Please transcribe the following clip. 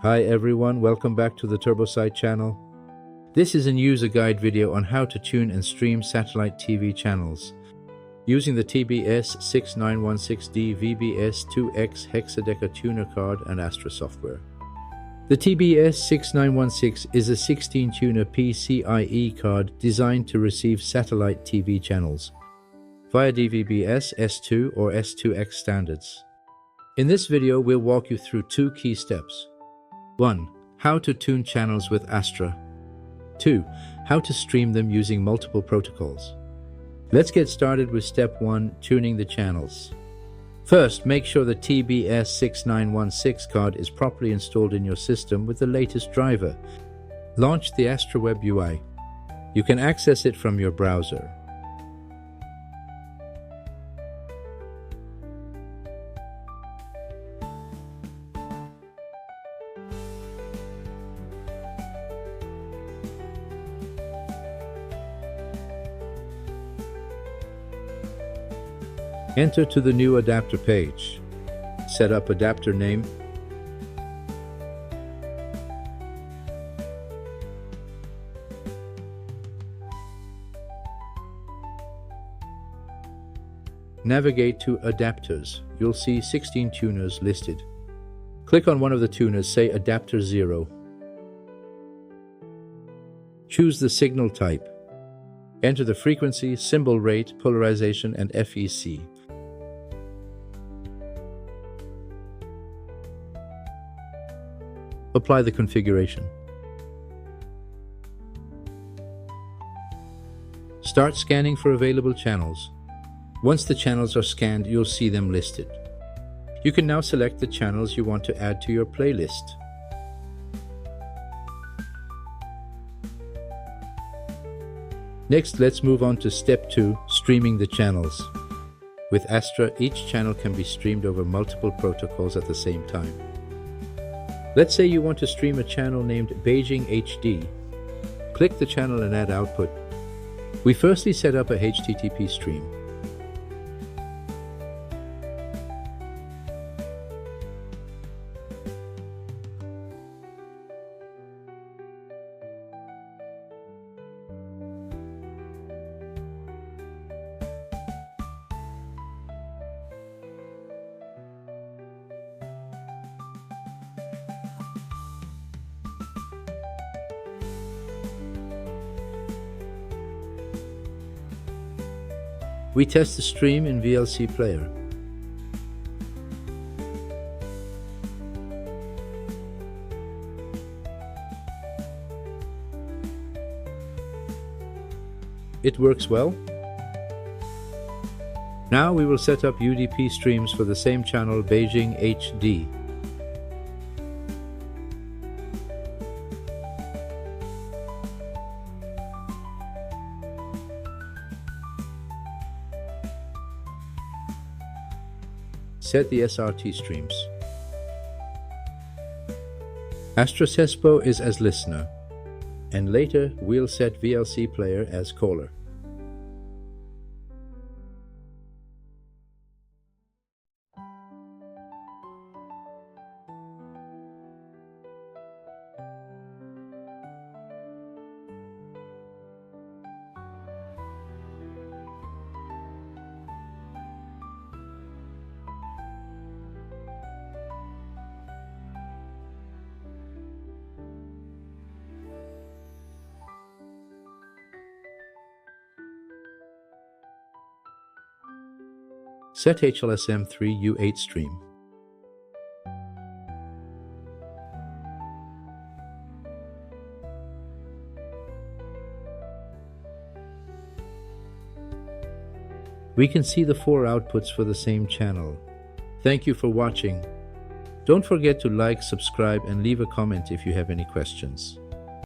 Hi everyone, welcome back to the TurboSite channel. This is a user guide video on how to tune and stream satellite TV channels using the TBS6916 DVB-S2X hexadecker tuner card and Astra software. The TBS6916 is a 16-tuner PCIe card designed to receive satellite TV channels via DVB-S2 or S2X standards. In this video, we'll walk you through two key steps. 1. How to tune channels with Astra. 2. How to stream them using multiple protocols. Let's get started with step 1, tuning the channels. First, make sure the TBS6916 card is properly installed in your system with the latest driver. Launch the Astra Web UI. You can access it from your browser. Enter to the new adapter page. Set up adapter name. Navigate to Adapters. You'll see 16 tuners listed. Click on one of the tuners, say Adapter 0. Choose the signal type. Enter the frequency, symbol rate, polarization, and FEC. Apply the configuration. Start scanning for available channels. Once the channels are scanned, you'll see them listed. You can now select the channels you want to add to your playlist. Next, let's move on to step 2, streaming the channels. With Astra, each channel can be streamed over multiple protocols at the same time. Let's say you want to stream a channel named Beijing HD. Click the channel and add output. We firstly set up a HTTP stream. We test the stream in VLC player. It works well. Now we will set up UDP streams for the same channel, Beijing HD. Set the SRT streams. Astra Sespo is as listener, and later we'll set VLC player as caller. Set HLSM3U8 stream. We can see the 4 outputs for the same channel. Thank you for watching. Don't forget to like, subscribe, and leave a comment if you have any questions.